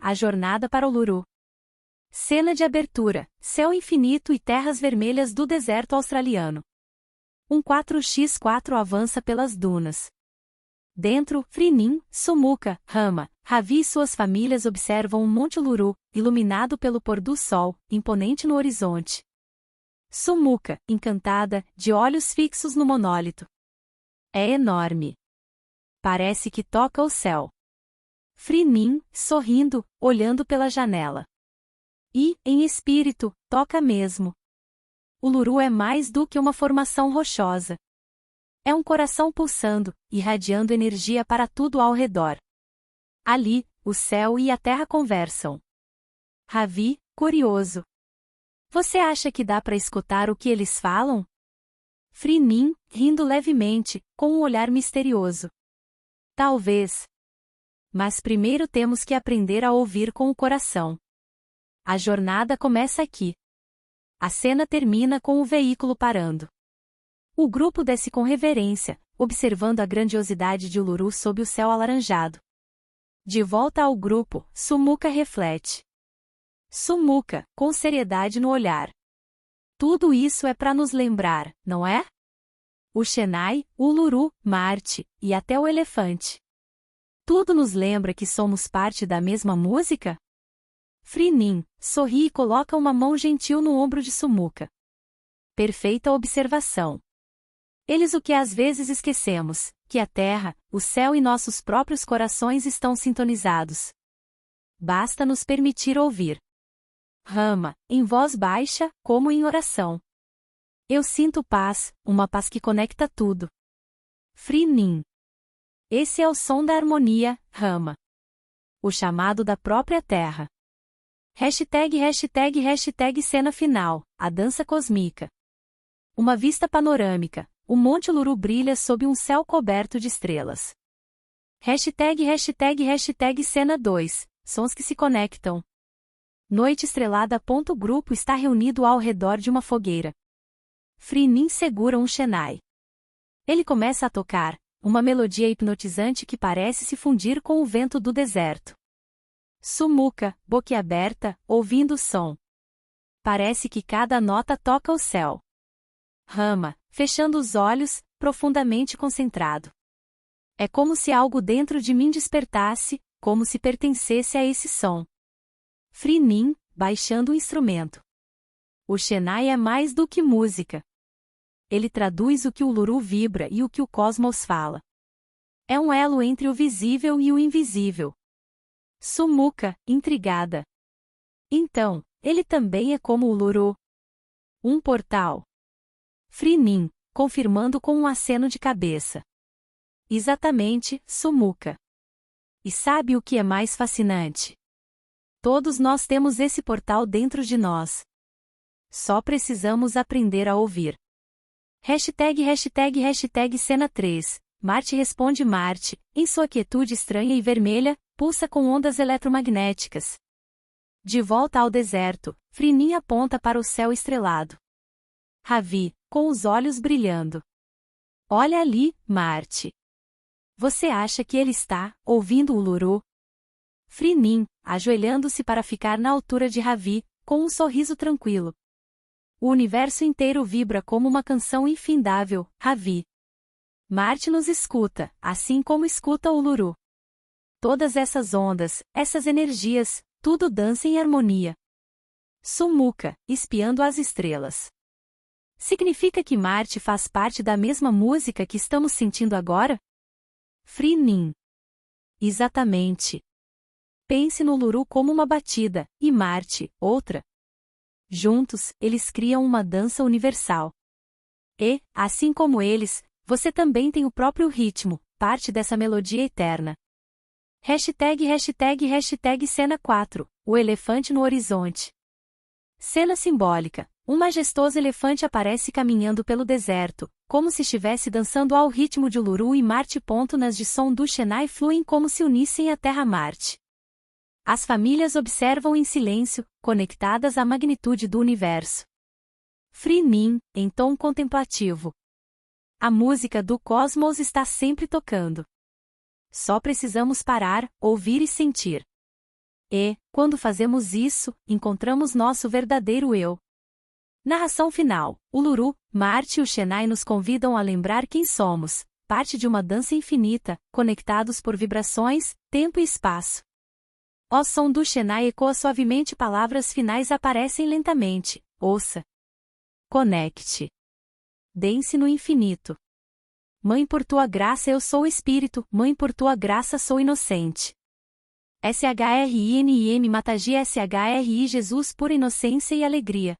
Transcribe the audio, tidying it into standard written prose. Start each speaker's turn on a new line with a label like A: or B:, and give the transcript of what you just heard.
A: a jornada para Uluru. Cena de abertura, céu infinito e terras vermelhas do deserto australiano. Um 4x4 avança pelas dunas. Dentro, Frinim, Sumuka, Rama, Ravi e suas famílias observam o Monte Uluru, iluminado pelo pôr do sol, imponente no horizonte. Sumuka, encantada, de olhos fixos no monólito. É enorme. Parece que toca o céu. Frinim, sorrindo, olhando pela janela. E, em espírito, toca mesmo. Uluru é mais do que uma formação rochosa. É um coração pulsando, irradiando energia para tudo ao redor. Ali, o céu e a terra conversam. Ravi, curioso. Você acha que dá para escutar o que eles falam? Frinim, rindo levemente, com um olhar misterioso. Talvez. Mas primeiro temos que aprender a ouvir com o coração. A jornada começa aqui. A cena termina com o veículo parando. O grupo desce com reverência, observando a grandiosidade de Uluru sob o céu alaranjado. De volta ao grupo, Sumuka reflete. Sumuka, com seriedade no olhar. Tudo isso é para nos lembrar, não é? O Chennai, o Uluru, Marte, e até o elefante. Tudo nos lembra que somos parte da mesma música? Frinim, sorri e coloca uma mão gentil no ombro de Sumuka. Perfeita observação. Eles o que às vezes esquecemos, que a terra, o céu e nossos próprios corações estão sintonizados. Basta nos permitir ouvir. Rama, em voz baixa, como em oração. Eu sinto paz, uma paz que conecta tudo. Frinim. Esse é o som da harmonia, Rama. O chamado da própria terra. #hashtag cena final, a dança cósmica. Uma vista panorâmica, o Monte Uluru brilha sob um céu coberto de estrelas. #hashtag cena 2, sons que se conectam. Noite estrelada. O grupo está reunido ao redor de uma fogueira. Frinim segura um Chennai. Ele começa a tocar, uma melodia hipnotizante que parece se fundir com o vento do deserto. Sumuka, boquiaberta, ouvindo o som. Parece que cada nota toca o céu. Rama, fechando os olhos, profundamente concentrado. É como se algo dentro de mim despertasse, como se pertencesse a esse som. Frinim, baixando o instrumento. O Chennai é mais do que música. Ele traduz o que o Uluru vibra e o que o cosmos fala. É um elo entre o visível e o invisível. Sumuka, intrigada. Então, ele também é como o Uluru? Um portal. Frinim, confirmando com um aceno de cabeça. Exatamente, Sumuka. E sabe o que é mais fascinante? Todos nós temos esse portal dentro de nós. Só precisamos aprender a ouvir. #hashtag cena 3, Marte responde. Marte, em sua quietude estranha e vermelha, pulsa com ondas eletromagnéticas. De volta ao deserto, Frinim aponta para o céu estrelado. Ravi, com os olhos brilhando. Olha ali, Marte. Você acha que ele está ouvindo o Uluru? Frinim, ajoelhando-se para ficar na altura de Ravi, com um sorriso tranquilo. O universo inteiro vibra como uma canção infindável, Ravi. Marte nos escuta, assim como escuta o Uluru. Todas essas ondas, essas energias, tudo dança em harmonia. Sumuka, espiando as estrelas. Significa que Marte faz parte da mesma música que estamos sentindo agora? Frinim. Exatamente. Pense no Uluru como uma batida, e Marte, outra. Juntos, eles criam uma dança universal. E, assim como eles, você também tem o próprio ritmo, parte dessa melodia eterna. #hashtag cena 4, o elefante no horizonte. Cena simbólica. Um majestoso elefante aparece caminhando pelo deserto, como se estivesse dançando ao ritmo de Uluru e Marte. Nas de som do Chennai fluem como se unissem a Terra-Marte. As famílias observam em silêncio, conectadas à magnitude do universo. Frinim, em tom contemplativo. A música do cosmos está sempre tocando. Só precisamos parar, ouvir e sentir. E, quando fazemos isso, encontramos nosso verdadeiro eu. Narração final. Uluru, Marte e o Chennai nos convidam a lembrar quem somos, parte de uma dança infinita, conectados por vibrações, tempo e espaço. O som do Chennai ecoa suavemente, palavras finais aparecem lentamente. Ouça. Conecte. Dance no infinito. Mãe, por tua graça eu sou espírito, mãe, por tua graça sou inocente. SHRINIM Matagia SHRI Jesus, pura inocência e alegria.